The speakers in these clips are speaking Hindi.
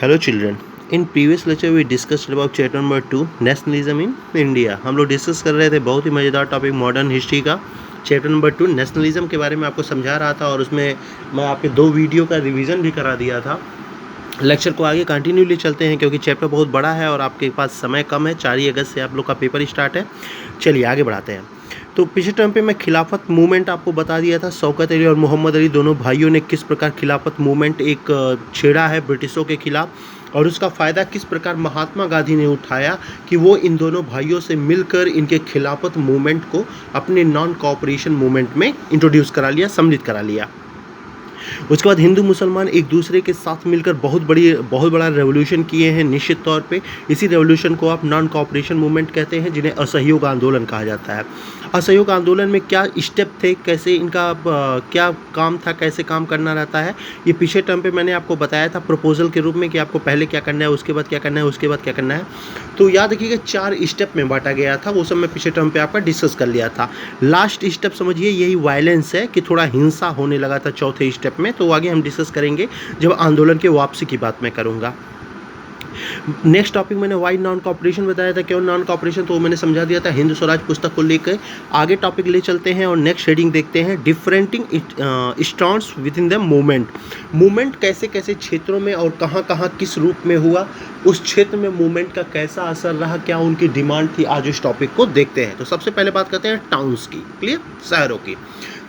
Hello children. In previous lecture we discussed about chapter number 2 nationalism in India. हम लोग डिस्कस कर रहे थे बहुत ही मज़ेदार टॉपिक मॉडर्न हिस्ट्री का चैप्टर नंबर 2 नेशनलिज्म के बारे में आपको समझा रहा था और उसमें मैं आपके 2 वीडियो का रिवीजन भी करा दिया था। लेक्चर को आगे कंटिन्यूली चलते हैं क्योंकि चैप्टर बहुत बड़ा है और आपके पास समय कम है। 4 अगस्त से आप लोग का पेपर स्टार्ट है। चलिए आगे बढ़ाते हैं। तो पिछले टाइम पे मैं खिलाफत मूवमेंट आपको बता दिया था। शौकत अली और मोहम्मद अली दोनों भाइयों ने किस प्रकार खिलाफत मूवमेंट एक छेड़ा है ब्रिटिशों के खिलाफ और उसका फ़ायदा किस प्रकार महात्मा गांधी ने उठाया कि वो इन दोनों भाइयों से मिलकर इनके खिलाफत मूवमेंट को अपने नॉन कोऑपरेशन मूवमेंट में इंट्रोड्यूस करा लिया, सम्मिलित करा लिया। उसके बाद हिंदू मुसलमान एक दूसरे के साथ मिलकर बहुत बड़ा रेवोल्यूशन किए हैं। निश्चित तौर पे इसी रेवोल्यूशन को आप नॉन कोऑपरेशन मूवमेंट कहते हैं, जिन्हें असहयोग आंदोलन कहा जाता है। असहयोग आंदोलन में क्या स्टेप थे, कैसे इनका क्या काम था, कैसे काम करना रहता है, ये पिछले टर्म पे मैंने आपको बताया था प्रपोजल के रूप में कि आपको पहले क्या करना है, उसके बाद क्या करना है, उसके बाद क्या करना है। तो याद रखिएगा 4 स्टेप में बांटा गया था। वो सब मैं पिछले टर्म पे आपका डिस्कस कर लिया था। लास्ट स्टेप समझिए यही वायलेंस है कि थोड़ा हिंसा होने लगा था चौथे स्टेप में। तो आगे हम डिस्कस करेंगे जब आंदोलन के वापसी की बात मैं करूंगा। नेक्स्ट टॉपिक मैंने वाई नॉन कॉपरेशन बताया था, क्यों नॉन कॉपरेशन, तो वो मैंने समझा दिया था हिंद स्वराज पुस्तक को लेकर। आगे टॉपिक ले चलते हैं और नेक्स्ट हेडिंग देखते हैं differentiating stands within the movement कैसे कैसे क्षेत्रों में और कहाँ कहाँ किस रूप में हुआ, उस क्षेत्र में मूवमेंट का कैसा असर रहा, क्या उनकी डिमांड थी, आज इस टॉपिक को देखते हैं। तो सबसे पहले बात करते हैं टाउन्स की, क्लियर, शहरों की।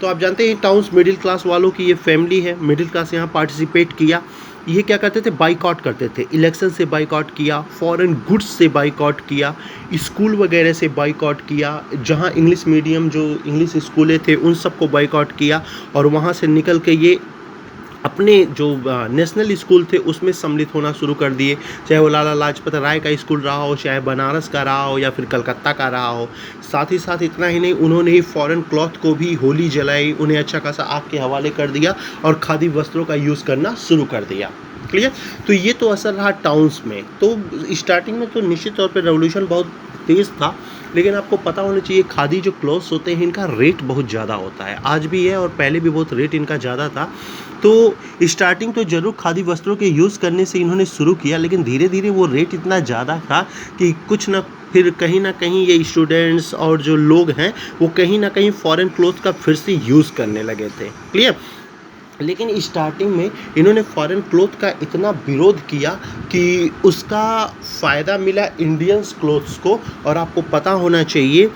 तो आप जानते हैं टाउन्स मिडिल क्लास वालों की ये फैमिली है। मिडिल क्लास यहाँ पार्टिसिपेट किया। ये क्या करते थे, बाइकआउट करते थे। इलेक्शन से बाइकआउट किया, फॉरेन गुड्स से बाइकआउट किया, स्कूल वगैरह से बाइकआउट किया। जहाँ इंग्लिश मीडियम जो इंग्लिश स्कूलें थे उन सबको बाइकआउट किया और वहाँ से निकल के ये अपने जो नेशनल स्कूल थे उसमें सम्मिलित होना शुरू कर दिए। चाहे वो लाला लाजपत राय का स्कूल रहा हो, चाहे बनारस का रहा हो या फिर कलकत्ता का रहा हो। साथ ही साथ इतना ही नहीं, उन्होंने ही फॉरेन क्लॉथ को भी होली जलाई, उन्हें अच्छा खासा आग के हवाले कर दिया और खादी वस्त्रों का यूज़ करना शुरू कर दिया। क्लियर। तो ये तो असर रहा टाउन्स में। तो स्टार्टिंग में तो निश्चित तौर पर रेवोल्यूशन बहुत तेज़ था, लेकिन आपको पता होना चाहिए खादी जो क्लॉथ्स होते हैं इनका रेट बहुत ज़्यादा होता है, आज भी है और पहले भी बहुत रेट इनका ज़्यादा था। तो स्टार्टिंग तो ज़रूर खादी वस्त्रों के यूज़ करने से इन्होंने शुरू किया, लेकिन धीरे धीरे वो रेट इतना ज़्यादा था कि कुछ ना फिर कहीं ना कहीं ये स्टूडेंट्स और जो लोग हैं वो कहीं ना कहीं फॉरेन क्लॉथ का फिर से यूज़ करने लगे थे। क्लियर। लेकिन स्टार्टिंग में इन्होंने फॉरेन क्लॉथ का इतना विरोध किया कि उसका फ़ायदा मिला इंडियंस क्लॉथ्स को। और आपको पता होना चाहिए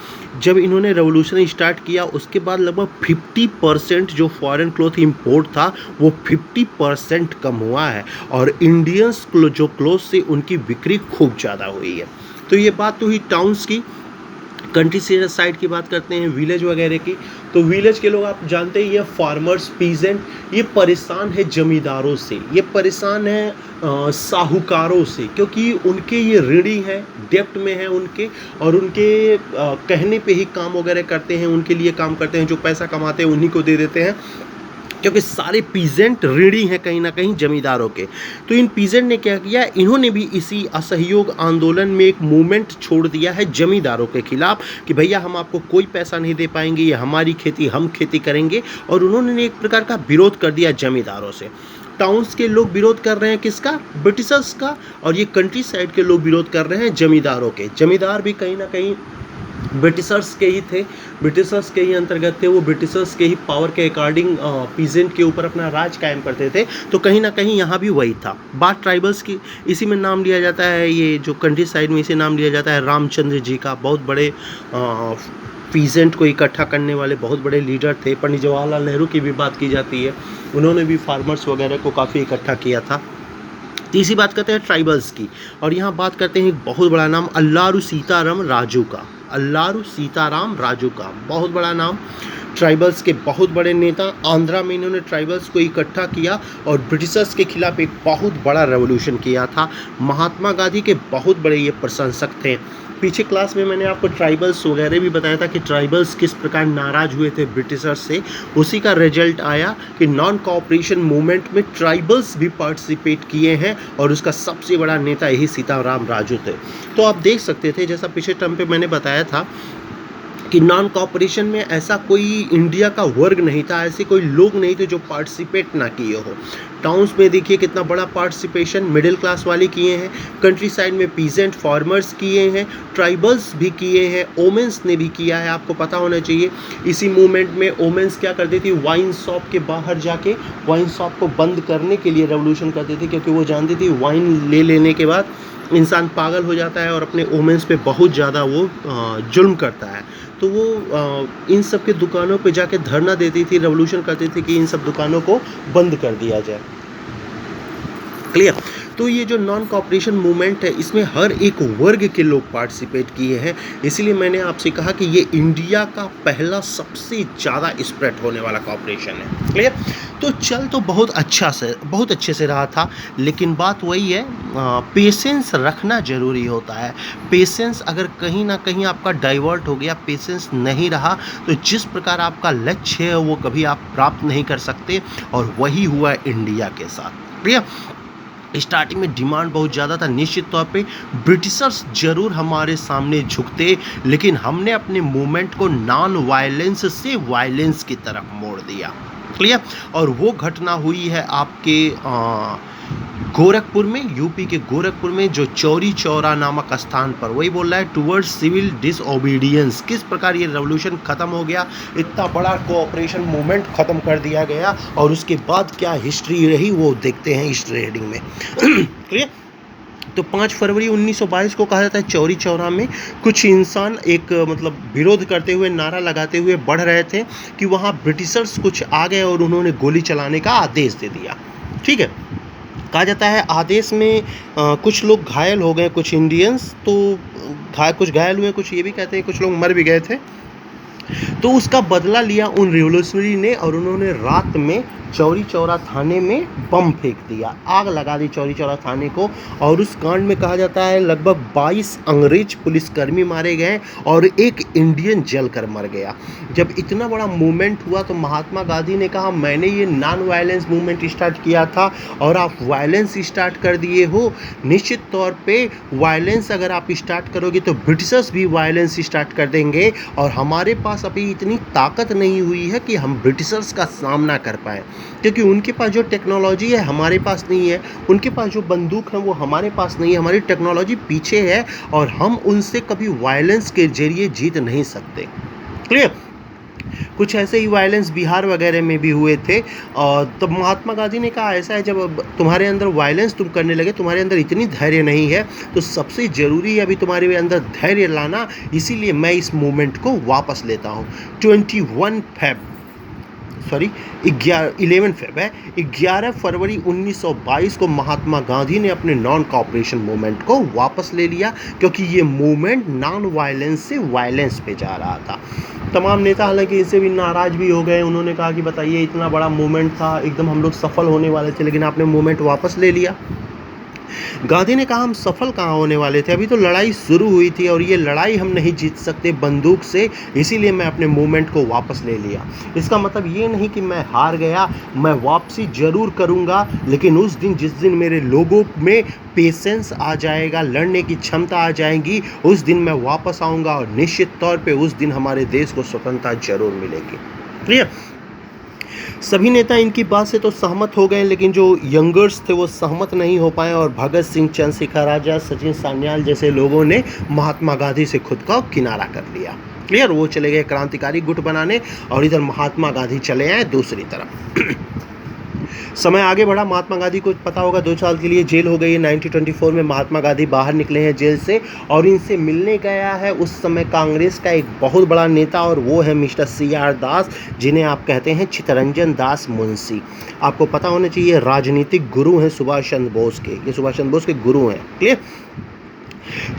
जब इन्होंने रेवोल्यूशन स्टार्ट किया उसके बाद लगभग 50% जो फॉरेन क्लॉथ इंपोर्ट था वो 50% कम हुआ है और इंडियंस जो क्लॉथ से उनकी बिक्री खूब ज़्यादा हुई है। तो ये बात तो हुई टाउन्स की। कंट्री साइड की बात करते हैं, विलेज वगैरह की। तो विलेज के लोग आप जानते ही, ये फार्मर्स, पीजेंट, ये परेशान है जमींदारों से, ये परेशान है साहूकारों से, क्योंकि उनके ये ऋणी हैं, डेप्ट में हैं उनके, और उनके कहने पे ही काम वगैरह करते हैं, उनके लिए काम करते हैं, जो पैसा कमाते हैं उन्हीं को दे देते हैं, क्योंकि सारे पीजेंट ऋणी हैं कहीं ना कहीं जमींदारों के। तो इन पीजेंट ने क्या किया, इन्होंने भी इसी असहयोग आंदोलन में एक मूवमेंट छोड़ दिया है जमींदारों के खिलाफ कि भैया हम आपको कोई पैसा नहीं दे पाएंगे, ये हमारी खेती, हम खेती करेंगे। और उन्होंने एक प्रकार का विरोध कर दिया जमींदारों से। टाउन्स के लोग विरोध कर रहे हैं किसका, ब्रिटिशर्स का, और ये कंट्री साइड के लोग विरोध कर रहे हैं जमींदारों के। जमींदार भी कहीं ना कहीं ब्रिटिशर्स के ही थे, ब्रिटिशर्स के ही अंतर्गत थे। वो ब्रिटिशर्स के ही पावर के अकॉर्डिंग पीजेंट के ऊपर अपना राज कायम करते थे। तो कहीं ना कहीं यहाँ भी वही था। बात ट्राइबल्स की, इसी में नाम लिया जाता है, ये जो कंट्री साइड में इसे नाम लिया जाता है रामचंद्र जी का। बहुत बड़े पीजेंट को इकट्ठा करने वाले बहुत बड़े लीडर थे। पंडित जवाहरलाल नेहरू की भी बात की जाती है, उन्होंने भी फार्मर्स वगैरह को काफ़ी इकट्ठा किया था। तीसरी बात करते हैं ट्राइबल्स की, और यहाँ बात करते हैं एक बहुत बड़ा नाम अल्लारू सीताराम राजू का। अल्लारू सीताराम राजू का बहुत बड़ा नाम, ट्राइबल्स के बहुत बड़े नेता। आंध्रा में इन्होंने ट्राइबल्स को इकट्ठा किया और ब्रिटिशर्स के खिलाफ एक बहुत बड़ा रेवोल्यूशन किया था। महात्मा गांधी के बहुत बड़े ये प्रशंसक थे। पीछे क्लास में मैंने आपको ट्राइबल्स वगैरह भी बताया था कि ट्राइबल्स किस प्रकार नाराज हुए थे ब्रिटिशर्स से। उसी का रिजल्ट आया कि नॉन कोऑपरेशन मूवमेंट में ट्राइबल्स भी पार्टिसिपेट किए हैं और उसका सबसे बड़ा नेता यही सीताराम राजू थे। तो आप देख सकते थे, जैसा पिछले टर्म पे मैंने बताया था कि नॉन कॉपरेशन में ऐसा कोई इंडिया का वर्ग नहीं था, ऐसे कोई लोग नहीं थे जो पार्टिसिपेट ना किए हो। टाउन्स में देखिए कितना बड़ा पार्टिसिपेशन मिडिल क्लास वाले किए हैं, कंट्री साइड में पीजेंट फार्मर्स किए हैं, ट्राइबल्स भी किए हैं, ओमेंस ने भी किया है। आपको पता होना चाहिए इसी मूवमेंट में ओमेंस क्या करती थी, वाइन शॉप के बाहर जाके वाइन शॉप को बंद करने के लिए रेवोल्यूशन करती थी, क्योंकि वो जानती थी वाइन ले लेने के बाद इंसान पागल हो जाता है और अपने वोमेंस पे बहुत ज़्यादा वो जुल्म करता है। तो वो इन सब के दुकानों पे जाके धरना देती थी, रेवोल्यूशन करती थी कि इन सब दुकानों को बंद कर दिया जाए। क्लियर। तो ये जो नॉन कॉपरेशन मूवमेंट है इसमें हर एक वर्ग के लोग पार्टिसिपेट किए हैं, इसीलिए मैंने आपसे कहा कि ये इंडिया का पहला सबसे ज़्यादा स्प्रेड होने वाला कॉपरेशन है। क्लियर। तो चल तो बहुत अच्छे से रहा था, लेकिन बात वही है, पेशेंस रखना ज़रूरी होता है। पेशेंस अगर कहीं ना कहीं आपका डाइवर्ट हो गया, पेशेंस नहीं रहा, तो जिस प्रकार आपका लक्ष्य है वो कभी आप प्राप्त नहीं कर सकते, और वही हुआ इंडिया के साथ। क्लियर। स्टार्टिंग में डिमांड बहुत ज़्यादा था, निश्चित तौर पे ब्रिटिशर्स जरूर हमारे सामने झुकते, लेकिन हमने अपने मूवमेंट को नॉन वायलेंस से वायलेंस की तरफ मोड़ दिया। क्लियर। और वो घटना हुई है आपके गोरखपुर में, यूपी के गोरखपुर में, जो चौरी चौरा नामक स्थान पर, वही बोल रहा है टुवर्ड्स सिविल डिसओबीडियंस। किस प्रकार ये रेवोल्यूशन खत्म हो गया, इतना बड़ा कोऑपरेशन मूवमेंट खत्म कर दिया गया, और उसके बाद क्या हिस्ट्री रही वो देखते हैं इस हेडिंग में। क्लियर। तो 5 फरवरी 1922 को कहा जाता है चौरी चौरा में कुछ इंसान एक मतलब विरोध करते हुए, नारा लगाते हुए बढ़ रहे थे कि वहाँ ब्रिटिशर्स कुछ आ गए और उन्होंने गोली चलाने का आदेश दे दिया। ठीक है। कहा जाता है आदेश में कुछ लोग घायल हो गए, कुछ इंडियंस तो कुछ घायल हुए, कुछ ये भी कहते हैं कुछ लोग मर भी गए थे। तो उसका बदला लिया उन रिवोल्यूशनरी ने, और उन्होंने रात में चौरी चौरा थाने में बम फेंक दिया, आग लगा दी चौरी चौरा थाने को। और उस कांड में कहा जाता है लगभग 22 अंग्रेज पुलिसकर्मी मारे गए और एक इंडियन जलकर मर गया। जब इतना बड़ा मूवमेंट हुआ तो महात्मा गांधी ने कहा मैंने ये नॉन वायलेंस मूवमेंट स्टार्ट किया था और आप वायलेंस स्टार्ट कर दिए हो। निश्चित तौर पे वायलेंस अगर आप स्टार्ट करोगे तो ब्रिटिशर्स भी वायलेंस स्टार्ट कर देंगे, और हमारे पास अभी इतनी ताकत नहीं हुई है कि हम ब्रिटिशर्स का सामना कर पाएँ, क्योंकि उनके पास जो टेक्नोलॉजी है हमारे पास नहीं है, उनके पास जो बंदूक है वो हमारे पास नहीं है, हमारी टेक्नोलॉजी पीछे है, और हम उनसे कभी वायलेंस के जरिए जीत नहीं सकते। क्लियर। कुछ ऐसे ही वायलेंस बिहार वगैरह में भी हुए थे, और तब महात्मा गांधी ने कहा ऐसा है जब तुम्हारे अंदर वायलेंस तुम करने लगे, तुम्हारे अंदर इतनी धैर्य नहीं है, तो सबसे ज़रूरी है अभी तुम्हारे अंदर धैर्य लाना, इसीलिए मैं इस मूवमेंट को वापस लेता हूँ। 11 फेब है, 11 फरवरी 1922 को महात्मा गांधी ने अपने नॉन कॉपरेशन मूवमेंट को वापस ले लिया, क्योंकि ये मूवमेंट नॉन वायलेंस से वायलेंस पे जा रहा था। तमाम नेता हालांकि इससे भी नाराज़ भी हो गए, उन्होंने कहा कि बताइए इतना बड़ा मूवमेंट था, एकदम हम लोग सफल होने वाले थे, लेकिन आपने मूवमेंट वापस ले लिया। गांधी ने कहा हम सफल कहाँ होने वाले थे, अभी तो लड़ाई शुरू हुई थी और ये लड़ाई हम नहीं जीत सकते बंदूक से, इसीलिए मैं अपने मूवमेंट को वापस ले लिया। इसका मतलब ये नहीं कि मैं हार गया, मैं वापसी जरूर करूँगा, लेकिन उस दिन जिस दिन मेरे लोगों में पेशेंस आ जाएगा, लड़ने की क्षमता आ जाएगी, उस दिन मैं वापस आऊँगा, और निश्चित तौर पर उस दिन हमारे देश को स्वतंत्रता जरूर मिलेगी। क्लियर। सभी नेता इनकी बात से तो सहमत हो गए, लेकिन जो यंगर्स थे वो सहमत नहीं हो पाए, और भगत सिंह, चंद्रशेखर आजाद, सचिन सान्याल जैसे लोगों ने महात्मा गांधी से खुद का किनारा कर लिया। क्लियर। वो चले गए क्रांतिकारी गुट बनाने, और इधर महात्मा गांधी चले आए दूसरी तरफ। समय आगे बढ़ा, महात्मा गांधी को पता होगा 2 साल के लिए जेल हो गई है। 1924 में महात्मा गांधी बाहर निकले हैं जेल से, और इनसे मिलने गया है उस समय कांग्रेस का एक बहुत बड़ा नेता, और वो है मिस्टर CR दास, जिन्हें आप कहते हैं चित्तरंजन दास मुंशी। आपको पता होना चाहिए राजनीतिक गुरु हैं सुभाष चंद्र बोस के, ये सुभाष चंद्र बोस के गुरु हैं। क्लियर।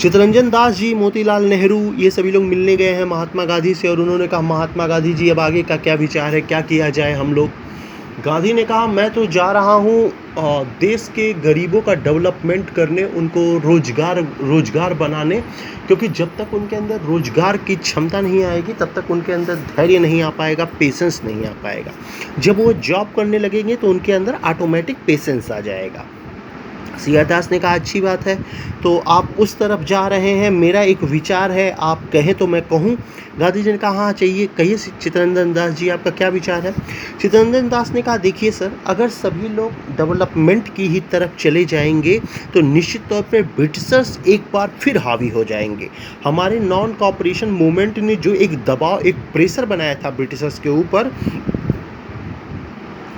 चित्तरंजन दास जी, मोतीलाल नेहरू, ये सभी लोग मिलने गए हैं महात्मा गांधी से, और उन्होंने कहा महात्मा गांधी जी अब आगे का क्या विचार है, क्या किया जाए हम लोग। गांधी ने कहा मैं तो जा रहा हूँ देश के गरीबों का डेवलपमेंट करने, उनको रोजगार बनाने, क्योंकि जब तक उनके अंदर रोजगार की क्षमता नहीं आएगी तब तक उनके अंदर धैर्य नहीं आ पाएगा, पेशेंस नहीं आ पाएगा। जब वो जॉब करने लगेंगे तो उनके अंदर ऑटोमेटिक पेशेंस आ जाएगा। सी आर दास ने कहा अच्छी बात है, तो आप उस तरफ जा रहे हैं, मेरा एक विचार है, आप कहें तो मैं कहूँ। गांधी जी ने कहा हाँ चाहिए, कहिए चित्तरंजन दास जी आपका क्या विचार है। चित्तरंजन दास ने कहा देखिए सर, अगर सभी लोग डेवलपमेंट की ही तरफ चले जाएंगे तो निश्चित तौर पर ब्रिटिशर्स एक बार फिर हावी हो जाएंगे। हमारे नॉन कॉपरेशन मूवमेंट ने जो एक दबाव, एक प्रेशर बनाया था ब्रिटिशर्स के ऊपर,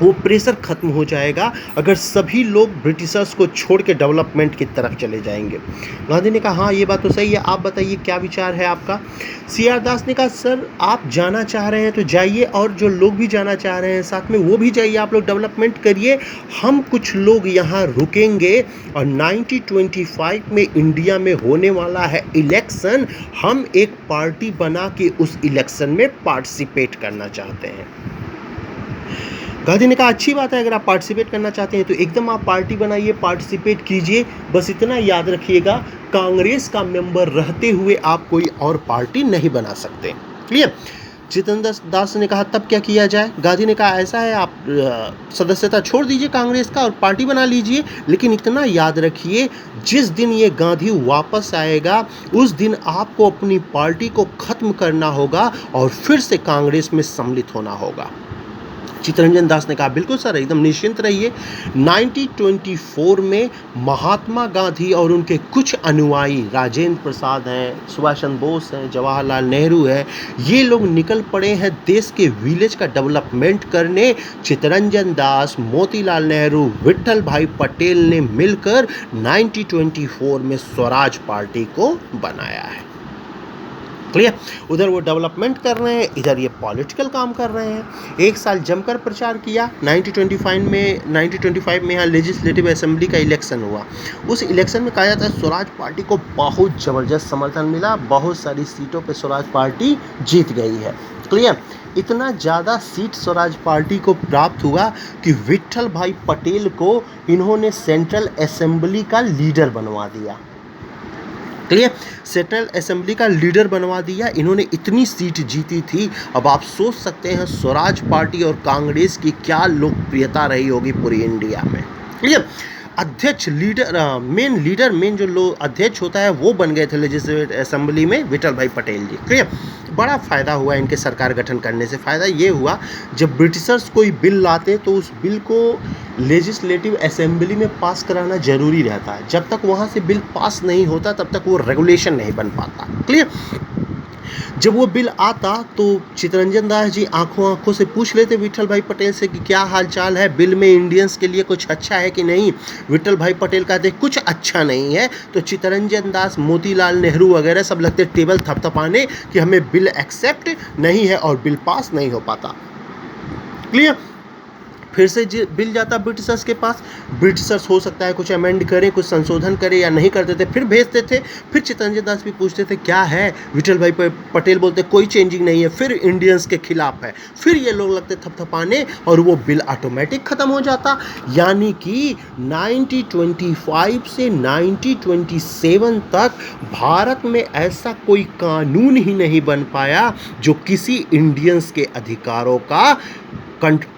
वो प्रेशर खत्म हो जाएगा अगर सभी लोग ब्रिटिशर्स को छोड़ के डेवलपमेंट की तरफ चले जाएंगे। गांधी ने कहा हाँ ये बात तो सही है, आप बताइए क्या विचार है आपका। सी आर दास ने कहा सर आप जाना चाह रहे हैं तो जाइए, और जो लोग भी जाना चाह रहे हैं साथ में वो भी जाइए, आप लोग डेवलपमेंट करिए, हम कुछ लोग यहाँ रुकेंगे और 1925 में इंडिया में होने वाला है इलेक्शन, हम एक पार्टी बना के उस इलेक्शन में पार्टिसिपेट करना चाहते हैं। गांधी ने कहा अच्छी बात है, अगर आप पार्टिसिपेट करना चाहते हैं तो एकदम आप पार्टी बनाइए, पार्टिसिपेट कीजिए, बस इतना याद रखिएगा कांग्रेस का मेंबर रहते हुए आप कोई और पार्टी नहीं बना सकते। क्लियर। चित्तरंजन दास ने कहा तब क्या किया जाए। गांधी ने कहा ऐसा है, आप सदस्यता छोड़ दीजिए कांग्रेस का और पार्टी बना लीजिए, लेकिन इतना याद रखिए जिस दिन ये गांधी वापस आएगा उस दिन आपको अपनी पार्टी को खत्म करना होगा और फिर से कांग्रेस में सम्मिलित होना होगा। चित्तरंजन दास ने कहा बिल्कुल सर, एकदम निश्चिंत रहिए। 1924 में महात्मा गांधी और उनके कुछ अनुयायी, राजेंद्र प्रसाद हैं, सुभाष चंद्र बोस हैं, जवाहरलाल नेहरू हैं, ये लोग निकल पड़े हैं देश के विलेज का डेवलपमेंट करने। चित्तरंजन दास, मोतीलाल नेहरू, विट्ठल भाई पटेल ने मिलकर 1924 में स्वराज पार्टी को बनाया है। क्लियर। उधर वो डेवलपमेंट कर रहे हैं, इधर ये पॉलिटिकल काम कर रहे हैं। एक साल जमकर प्रचार किया। 1925 में यहाँ लेजिस्लेटिव असेंबली का इलेक्शन हुआ। उस इलेक्शन में कहा जाता है स्वराज पार्टी को बहुत ज़बरदस्त समर्थन मिला, बहुत सारी सीटों पे स्वराज पार्टी जीत गई है। क्लियर। इतना ज़्यादा सीट स्वराज पार्टी को प्राप्त हुआ कि विट्ठल भाई पटेल को इन्होंने सेंट्रल असेंबली का लीडर बनवा दिया। क्लियर। सेंट्रल असेंबली का लीडर बनवा दिया, इन्होंने इतनी सीट जीती थी। अब आप सोच सकते हैं स्वराज पार्टी और कांग्रेस की क्या लोकप्रियता रही होगी पूरी इंडिया में। क्लियर। अध्यक्ष, मेन जो अध्यक्ष होता है वो बन गए थे लेजिस्लेटिव असेंबली में विट्ठल भाई पटेल जी। क्लियर। बड़ा फ़ायदा हुआ इनके सरकार गठन करने से। फ़ायदा ये हुआ जब ब्रिटिशर्स कोई बिल लाते तो उस बिल को लेजिस्लेटिव असेंबली में पास कराना ज़रूरी रहता है। जब तक वहाँ से बिल पास नहीं होता तब तक वो रेगुलेशन नहीं बन पाता। क्लियर। जब वो बिल आता तो चित्तरंजन दास जी आंखों से पूछ लेते विट्ठल भाई पटेल से कि क्या हाल चाल है, बिल में इंडियंस के लिए कुछ अच्छा है कि नहीं। विट्ठल भाई पटेल कहते कुछ अच्छा नहीं है, तो चित्तरंजन दास, मोतीलाल नेहरू वगैरह सब लगते टेबल थपथपाने कि हमें बिल एक्सेप्ट नहीं है और बिल पास नहीं हो पाता। क्लियर। फिर से बिल जाता ब्रिटिशर्स के पास, ब्रिटिशर्स हो सकता है कुछ अमेंड करें, कुछ संशोधन करें या नहीं करते थे, फिर भेजते थे। फिर चित्तरंजन दास भी पूछते थे क्या है, विट्ठल भाई पटेल बोलते कोई चेंजिंग नहीं है, फिर इंडियंस के खिलाफ है, फिर ये लोग लगते थपथपाने और वो बिल ऑटोमेटिक ख़त्म हो जाता। यानी कि 1925 से 1927 तक भारत में ऐसा कोई कानून ही नहीं बन पाया जो किसी इंडियंस के अधिकारों का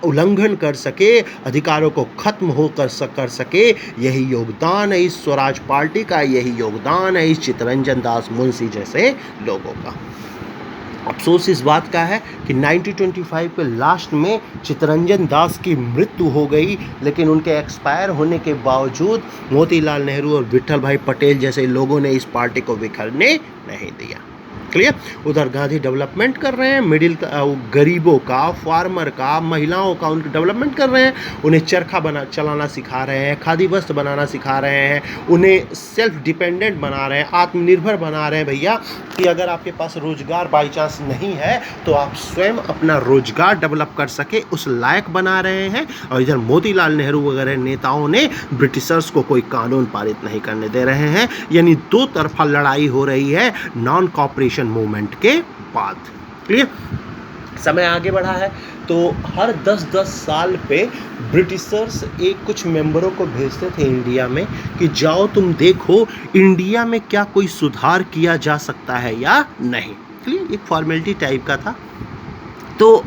उल्लंघन कर सके, अधिकारों को खत्म कर सके। यही योगदान है इस स्वराज पार्टी का, यही योगदान है इस चित्तरंजन दास मुंशी जैसे लोगों का। अफसोस इस बात का है कि 1925 के लास्ट में चित्तरंजन दास की मृत्यु हो गई, लेकिन उनके एक्सपायर होने के बावजूद मोतीलाल नेहरू और विट्ठल भाई पटेल जैसे लोगों ने इस पार्टी को बिखरने नहीं दिया। क्लियर। उधर गांधी डेवलपमेंट कर रहे हैं, गरीबों का, फार्मर का, महिलाओं का उनका डेवलपमेंट कर रहे हैं, उन्हें चरखा चलाना सिखा रहे हैं, खादी वस्त्र बनाना सिखा रहे हैं, उन्हें सेल्फ डिपेंडेंट बना रहे हैं, आत्मनिर्भर बना रहे हैं भैया, कि अगर आपके पास रोजगार बाई चांस नहीं है तो आप स्वयं अपना रोजगार डेवलप कर सके उस लायक बना रहे हैं। और इधर मोतीलाल नेहरू वगैरह नेताओं ने ब्रिटिशर्स को कोई कानून पारित नहीं करने दे रहे हैं। यानी दो तरफा लड़ाई हो रही है नॉन कॉपरेशन मूवमेंट के बाद। क्लियर। समय आगे बढ़ा है तो हर 10-10 साल पे ब्रिटिशर्स कुछ मेंबरों को भेजते थे इंडिया में कि जाओ तुम देखो इंडिया में क्या कोई सुधार किया जा सकता है या नहीं। क्लियर। एक फॉर्मेलिटी टाइप का था। तो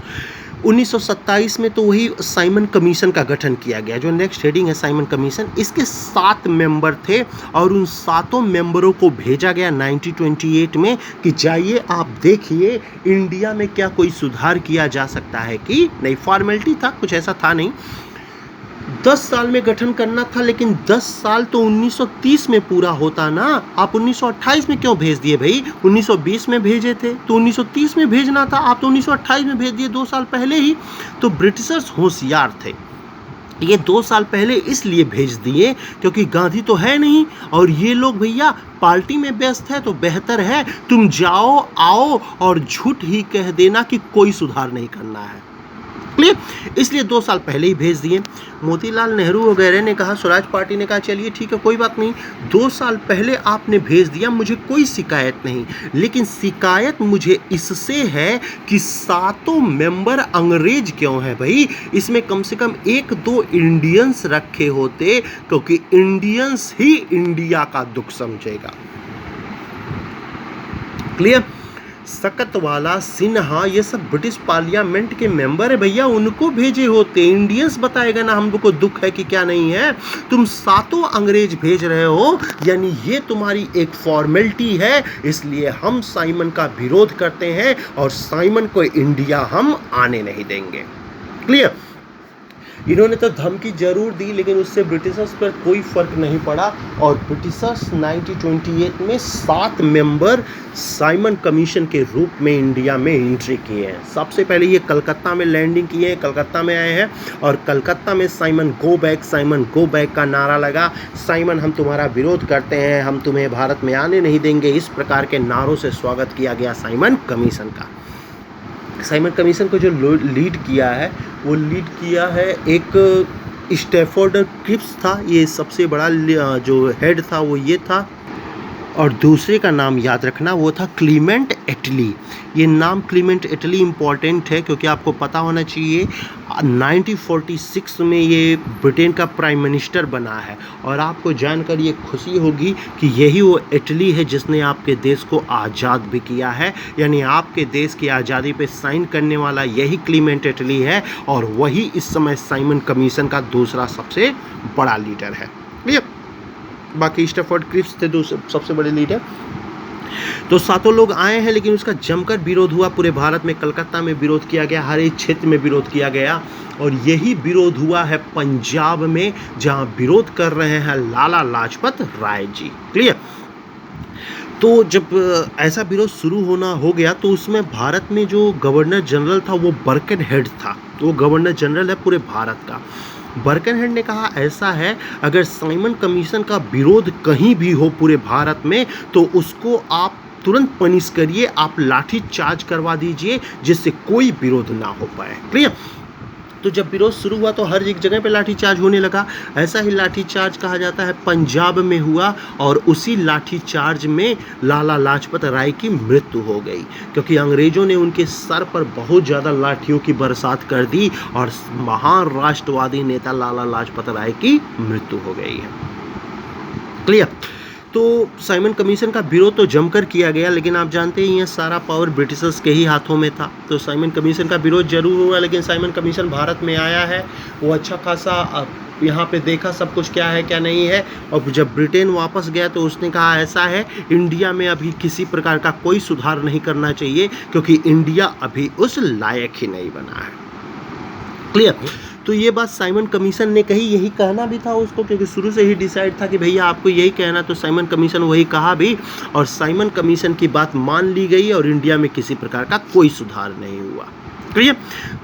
1927 में तो वही साइमन कमीशन का गठन किया गया, जो नेक्स्ट हेडिंग है साइमन कमीशन। इसके 7 मेंबर थे और उन 7 मेंबरों को भेजा गया 1928 में कि जाइए आप देखिए इंडिया में क्या कोई सुधार किया जा सकता है कि नहीं। फॉर्मेलिटी था, कुछ ऐसा था नहीं। 10 साल में गठन करना था, लेकिन 10 साल तो 1930 में पूरा होता ना। आप 1928 में क्यों भेज दिए भाई? 1920 में भेजे थे तो 1930 में भेजना था, आप तो 1928 में भेज दिए 2 साल पहले ही। तो ब्रिटिशर्स होशियार थे, ये 2 साल पहले इसलिए भेज दिए क्योंकि गांधी तो है नहीं और ये लोग भैया पार्टी में व्यस्त है, तो बेहतर है तुम जाओ आओ और झूठ ही कह देना कि कोई सुधार नहीं करना है। क्लियर? इसलिए 2 साल पहले ही भेज दिए। मोतीलाल नेहरू वगैरह ने कहा, स्वराज पार्टी ने कहा चलिए ठीक है कोई बात नहीं, 2 साल पहले आपने भेज दिया, मुझे कोई शिकायत नहीं, लेकिन शिकायत मुझे इससे है कि 7 मेंबर अंग्रेज क्यों हैं भाई? इसमें कम से कम 1-2 इंडियंस रखे होते, क्योंकि इंडियंस ही इंडिया का दुख समझेगा। क्लियर? सकतवाला, सिन्हा, ये सब ब्रिटिश पार्लियामेंट के मेंबर है भैया, उनको भेजे होते। इंडियंस बताएगा ना हम लोग को दुख है कि क्या नहीं है। तुम 7 अंग्रेज भेज रहे हो, यानी ये तुम्हारी एक फॉर्मेलिटी है, इसलिए हम साइमन का विरोध करते हैं और साइमन को इंडिया हम आने नहीं देंगे। क्लियर? इन्होंने तो धमकी जरूर दी, लेकिन उससे ब्रिटिशर्स पर कोई फर्क नहीं पड़ा और ब्रिटिशर्स 1928 में 7 मेंबर साइमन कमीशन के रूप में इंडिया में एंट्री किए हैं। सबसे पहले ये कलकत्ता में लैंडिंग किए हैं, कलकत्ता में आए हैं और कलकत्ता में साइमन गो बैक का नारा लगा। साइमन हम तुम्हारा विरोध करते हैं, हम तुम्हें भारत में आने नहीं देंगे, इस प्रकार के नारों से स्वागत किया गया साइमन कमीशन का। साइमन कमीशन को जो लीड किया है वो लीड किया है एक स्टैफोर्ड क्रिप्स था, ये सबसे बड़ा जो हेड था वो ये था, और दूसरे का नाम याद रखना वो था क्लीमेंट एटली। ये नाम क्लीमेंट एटली इम्पॉर्टेंट है क्योंकि आपको पता होना चाहिए 1946 में ये ब्रिटेन का प्राइम मिनिस्टर बना है और आपको जानकर ये खुशी होगी कि यही वो एटली है जिसने आपके देश को आज़ाद भी किया है। यानी आपके देश की आज़ादी पे साइन करने वाला यही क्लीमेंट एटली है और वही इस समय साइमन कमीशन का दूसरा सबसे बड़ा लीडर है। क्लियर? बाकी स्टैफोर्ड क्रिप्स थे सबसे बड़े लीडर। तो 7 लोग आए हैं, लेकिन उसका जमकर विरोध हुआ पूरे भारत में। कलकत्ता में विरोध किया गया, हर एक क्षेत्र में विरोध किया गया और यही विरोध हुआ है पंजाब में, जहां विरोध कर रहे हैं लाला लाजपत राय जी। क्लियर? तो जब ऐसा विरोध शुरू होना हो गया तो उसमें भारत में जो गवर्नर जनरल था वो बर्कनहेड था, वो गवर्नर जनरल है पूरे भारत का। बर्कनहेड ने कहा ऐसा है, अगर साइमन कमीशन का विरोध कहीं भी हो पूरे भारत में तो उसको आप तुरंत पनिश करिए, आप लाठी चार्ज करवा दीजिए जिससे कोई विरोध ना हो पाए। क्लियर? तो जब विरोध शुरू हुआ तो हर एक जगह पे लाठी चार्ज होने लगा। ऐसा ही लाठी चार्ज कहा जाता है पंजाब में हुआ और उसी लाठी चार्ज में लाला लाजपत राय की मृत्यु हो गई, क्योंकि अंग्रेजों ने उनके सर पर बहुत ज़्यादा लाठियों की बरसात कर दी और महान राष्ट्रवादी नेता लाला लाजपत राय की मृत्यु हो गई है। क्लियर? तो साइमन कमीशन का विरोध तो जमकर किया गया, लेकिन आप जानते ही हैं सारा पावर ब्रिटिशर्स के ही हाथों में था। तो साइमन कमीशन का विरोध जरूर हुआ, लेकिन साइमन कमीशन भारत में आया है, वो अच्छा खासा यहाँ पे देखा सब कुछ क्या है क्या नहीं है, और जब ब्रिटेन वापस गया तो उसने कहा ऐसा है, इंडिया में अभी किसी प्रकार का कोई सुधार नहीं करना चाहिए क्योंकि इंडिया अभी उस लायक ही नहीं बना है। क्लियर? तो ये बात साइमन कमीशन ने कही, यही कहना भी था उसको, क्योंकि शुरू से ही डिसाइड था कि भैया आपको यही कहना, तो साइमन कमीशन वही कहा भी और साइमन कमीशन की बात मान ली गई और इंडिया में किसी प्रकार का कोई सुधार नहीं हुआ। क्लियर?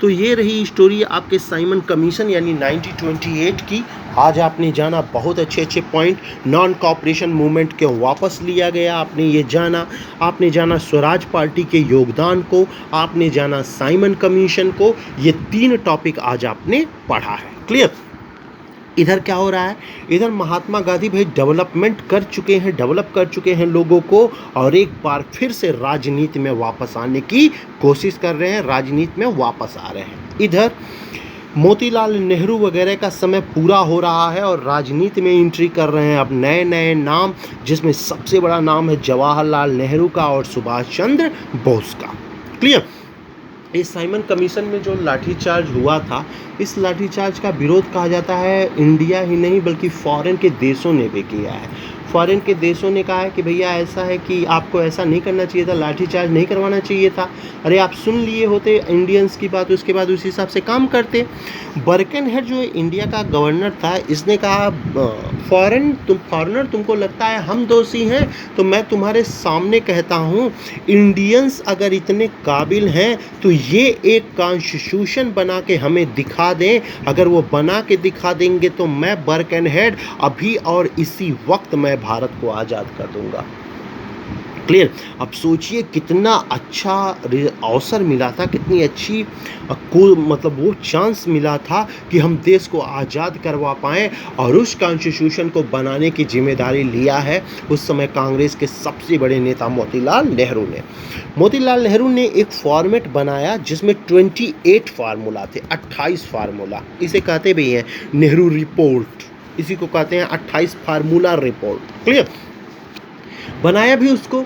तो ये रही स्टोरी आपके साइमन कमीशन यानी 1928 की। आज आपने जाना बहुत अच्छे अच्छे पॉइंट, नॉन कॉपरेशन मूवमेंट क्यों वापस लिया गया आपने ये जाना, आपने जाना स्वराज पार्टी के योगदान को, आपने जाना साइमन कमीशन को, ये 3 टॉपिक आज आपने पढ़ा है। क्लियर? इधर क्या हो रहा है, इधर महात्मा गांधी भाई डेवलप कर चुके हैं लोगों को और एक बार फिर से राजनीति में वापस आने की कोशिश कर रहे हैं, राजनीति में वापस आ रहे हैं। इधर मोतीलाल नेहरू वगैरह का समय पूरा हो रहा है और राजनीति में एंट्री कर रहे हैं अब नए नए नाम, जिसमें सबसे बड़ा नाम है जवाहरलाल नेहरू का और सुभाष चंद्र बोस का। क्लियर? इस साइमन कमीशन में जो लाठीचार्ज हुआ था, इस लाठीचार्ज का विरोध कहा जाता है इंडिया ही नहीं बल्कि फॉरेन के देशों ने भी किया है। फॉरेन के देशों ने कहा है कि भैया ऐसा है कि आपको ऐसा नहीं करना चाहिए था, लाठीचार्ज नहीं करवाना चाहिए था। अरे आप सुन लिए होते इंडियंस की बात, उसके बाद उस हिसाब से काम करते। बर्कनहेड जो इंडिया का गवर्नर था, इसने कहा फॉरेनर तुमको लगता है हम दोषी हैं, तो मैं तुम्हारे सामने कहता हूँ इंडियंस अगर इतने काबिल हैं तो ये एक कॉन्स्टिट्यूशन बना के हमें दिखा दें। अगर वो बना के दिखा देंगे तो मैं बर्कनहेड अभी और इसी वक्त मैं भारत को आज़ाद कर दूंगा। क्लियर। अब सोचिए कितना अच्छा अवसर मिला था, कितनी अच्छी मतलब वो चांस मिला था कि हम देश को आज़ाद करवा पाएँ, और उस कॉन्स्टिट्यूशन को बनाने की जिम्मेदारी लिया है उस समय कांग्रेस के सबसे बड़े नेता मोतीलाल नेहरू ने। मोतीलाल नेहरू ने एक फॉर्मेट बनाया जिसमें 28 फार्मूला थे, 28 फार्मूला। इसे कहते भी हैं नेहरू रिपोर्ट, इसी को कहते हैं 28 फार्मूला रिपोर्ट। क्लियर। बनाया भी उसको,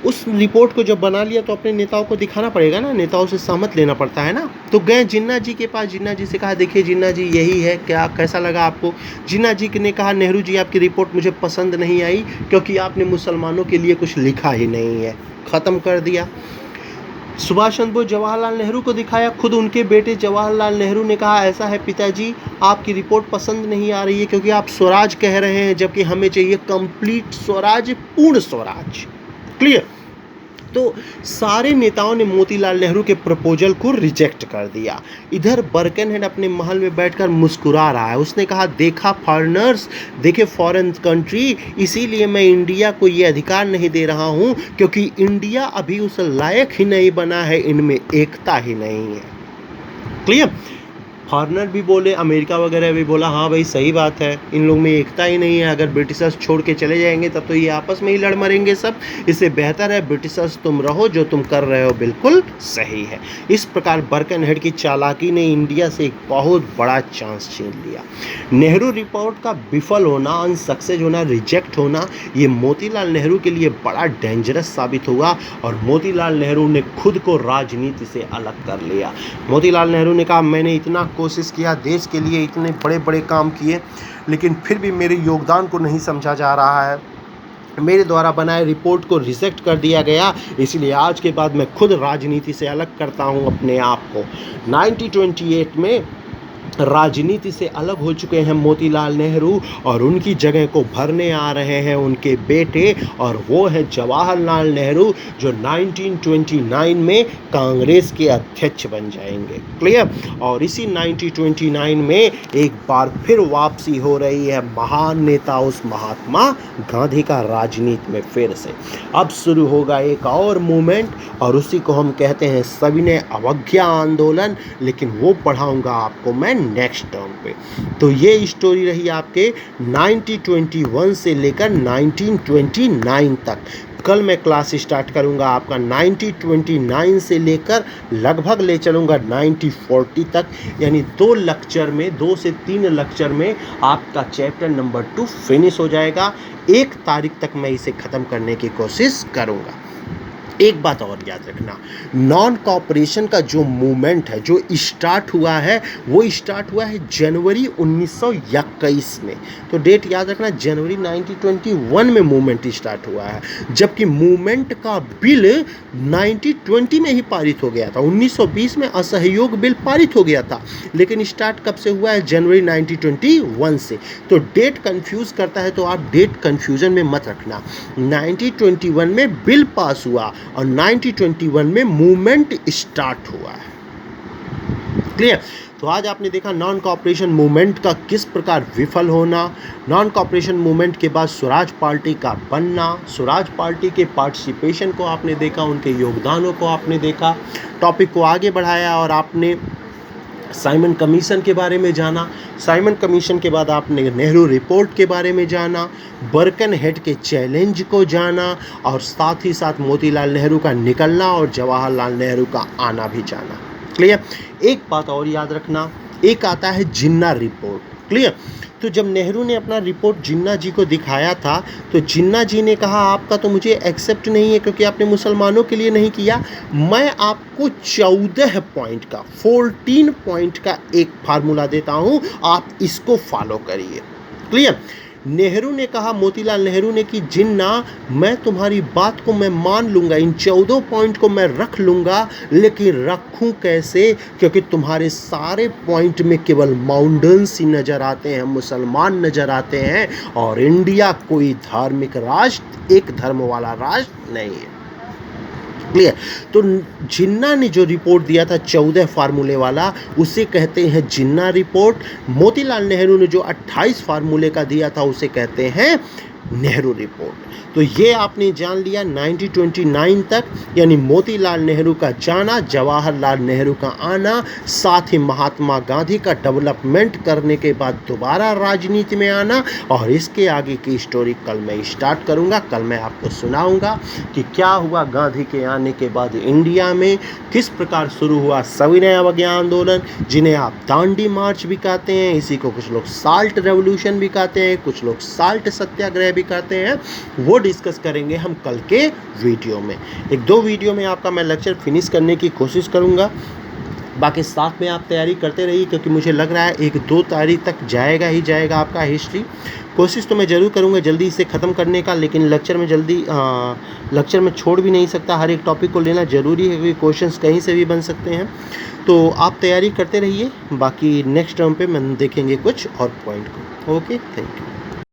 उस रिपोर्ट को जब बना लिया तो अपने नेताओं को दिखाना पड़ेगा ना, नेताओं से सहमत लेना पड़ता है ना। तो गए जिन्ना जी के पास, जिन्ना जी से कहा देखिए जिन्ना जी यही है, क्या कैसा लगा आपको। जिन्ना जी ने कहा नेहरू जी आपकी रिपोर्ट मुझे पसंद नहीं आई क्योंकि आपने मुसलमानों के लिए कुछ लिखा ही नहीं है, ख़त्म कर दिया। सुभाष चंद्र बोस जवाहरलाल नेहरू को दिखाया, खुद उनके बेटे जवाहरलाल नेहरू ने कहा ऐसा है पिताजी आपकी रिपोर्ट पसंद नहीं आ रही है क्योंकि आप स्वराज कह रहे हैं जबकि हमें चाहिए कंप्लीट स्वराज, पूर्ण स्वराज। क्लियर। तो सारे नेताओं ने मोतीलाल नेहरू के प्रपोजल को रिजेक्ट कर दिया। इधर बर्कनहेड अपने महल में बैठकर मुस्कुरा रहा है। उसने कहा देखा फॉरेनर्स, देखे फॉरेन कंट्री, इसीलिए मैं इंडिया को ये अधिकार नहीं दे रहा हूँ क्योंकि इंडिया अभी उस लायक ही नहीं बना है, इनमें एकता ही नहीं है। क्लियर। फॉरेनर भी बोले, अमेरिका वगैरह भी बोला हाँ भाई सही बात है, इन लोग में एकता ही नहीं है, अगर ब्रिटिशर्स छोड़ के चले जाएंगे तब तो ये आपस में ही लड़ मरेंगे सब, इससे बेहतर है ब्रिटिशर्स तुम रहो, जो तुम कर रहे हो बिल्कुल सही है। इस प्रकार बर्कनहेड की चालाकी ने इंडिया से एक बहुत बड़ा चांस छीन लिया। नेहरू रिपोर्ट का विफल होना, अनसक्सेस होना, रिजेक्ट होना, ये मोतीलाल नेहरू के लिए बड़ा डेंजरस साबित हुआ और मोतीलाल नेहरू ने खुद को राजनीति से अलग कर लिया। मोतीलाल नेहरू ने कहा मैंने इतना कोशिश किया, देश के लिए इतने बड़े बड़े काम किए, लेकिन फिर भी मेरे योगदान को नहीं समझा जा रहा है, मेरे द्वारा बनाए रिपोर्ट को रिजेक्ट कर दिया गया, इसलिए आज के बाद मैं खुद राजनीति से अलग करता हूं अपने आप को। 1928 में राजनीति से अलग हो चुके हैं मोतीलाल नेहरू और उनकी जगह को भरने आ रहे हैं उनके बेटे, और वो है जवाहरलाल नेहरू जो 1929 में कांग्रेस के अध्यक्ष बन जाएंगे। क्लियर। और इसी 1929 में एक बार फिर वापसी हो रही है महान नेता उस महात्मा गांधी का राजनीति में फिर से। अब शुरू होगा एक और मूवमेंट और उसी को हम कहते हैं सविनय अवज्ञा आंदोलन, लेकिन वो पढ़ाऊंगा आपको मैं नेक्स्ट टर्म पे। तो ये स्टोरी रही आपके 1921 से लेकर 1929 तक। कल मैं क्लास स्टार्ट करूंगा आपका 1929 से लेकर लगभग ले चलूंगा 1940 तक, यानी 2 लेक्चर में, 2 से 3 लेक्चर में आपका चैप्टर नंबर 2 फिनिश हो जाएगा। 1 तारीख तक मैं इसे ख़त्म करने की कोशिश करूंगा। एक बात और याद रखना, नॉन कॉपरेशन का जो मूवमेंट है, जो स्टार्ट हुआ है, वो स्टार्ट हुआ है जनवरी 1921 में। तो डेट याद रखना, जनवरी 1921 में मूवमेंट स्टार्ट हुआ है, जबकि मूवमेंट का बिल 1920 में ही पारित हो गया था। 1920 में असहयोग बिल पारित हो गया था, लेकिन स्टार्ट कब से हुआ है? जनवरी 1921 से। तो डेट कंफ्यूज करता है, तो आप डेट कंफ्यूजन में मत रखना। 1921 में बिल पास हुआ और 1921 में मूवमेंट स्टार्ट हुआ है। क्लियर। तो आज आपने देखा नॉन कॉपरेशन मूवमेंट का किस प्रकार विफल होना, नॉन कॉपरेशन मूवमेंट के बाद स्वराज पार्टी का बनना, स्वराज पार्टी के पार्टिसिपेशन को आपने देखा, उनके योगदानों को आपने देखा, टॉपिक को आगे बढ़ाया और आपने साइमन कमीशन के बारे में जाना। साइमन कमीशन के बाद आपने नेहरू रिपोर्ट के बारे में जाना, बर्कनहेड के चैलेंज को जाना और साथ ही साथ मोतीलाल नेहरू का निकलना और जवाहरलाल नेहरू का आना भी जाना। क्लियर। एक बात और याद रखना, एक आता है जिन्ना रिपोर्ट। क्लियर। तो जब नेहरू ने अपना रिपोर्ट जिन्ना जी को दिखाया था तो जिन्ना जी ने कहा आपका तो मुझे एक्सेप्ट नहीं है क्योंकि आपने मुसलमानों के लिए नहीं किया, मैं आपको 14 पॉइंट का 14 पॉइंट का एक फार्मूला देता हूँ, आप इसको फॉलो करिए। क्लियर। नेहरू ने कहा, मोतीलाल नेहरू ने, कि जिन्ना मैं तुम्हारी बात को मैं मान लूँगा, इन 14 पॉइंट को मैं रख लूँगा, लेकिन रखूँ कैसे, क्योंकि तुम्हारे सारे पॉइंट में केवल माउंटेन्स ही नज़र आते हैं, मुसलमान नज़र आते हैं, और इंडिया कोई धार्मिक राष्ट्र, एक धर्म वाला राष्ट्र नहीं है। क्लियर। तो जिन्ना ने जो रिपोर्ट दिया था 14 फार्मूले वाला, उसे कहते हैं जिन्ना रिपोर्ट। मोतीलाल नेहरू ने जो 28 फार्मूले का दिया था उसे कहते हैं नेहरू रिपोर्ट। तो ये आपने जान लिया 1929 तक, यानी मोतीलाल नेहरू का जाना, जवाहरलाल नेहरू का आना, साथ ही महात्मा गांधी का डेवलपमेंट करने के बाद दोबारा राजनीति में आना, और इसके आगे की स्टोरी कल मैं स्टार्ट करूंगा। कल मैं आपको सुनाऊंगा कि क्या हुआ गांधी के आने के बाद इंडिया में, किस प्रकार शुरू हुआ सविनय अवज्ञा आंदोलन, जिन्हें आप दांडी मार्च भी कहते हैं, इसी को कुछ लोग साल्ट रेवोल्यूशन भी कहते हैं, कुछ लोग साल्ट सत्याग्रह भी कहते हैं, वो डिस्कस करेंगे हम कल के वीडियो में। एक दो वीडियो में आपका मैं लेक्चर फिनिश करने की कोशिश करूंगा, बाकी साथ में आप तैयारी करते रहिए, क्योंकि मुझे लग रहा है 1-2 तारीख तक जाएगा ही जाएगा आपका हिस्ट्री। कोशिश तो मैं ज़रूर करूंगा जल्दी इसे ख़त्म करने का, लेकिन लेक्चर में छोड़ भी नहीं सकता, हर एक टॉपिक को लेना ज़रूरी है, क्योंकि क्वेश्चंस कहीं से भी बन सकते हैं। तो आप तैयारी करते रहिए, बाकी नेक्स्ट टर्म पे मैं देखेंगे कुछ और पॉइंट को। Okay, thank you.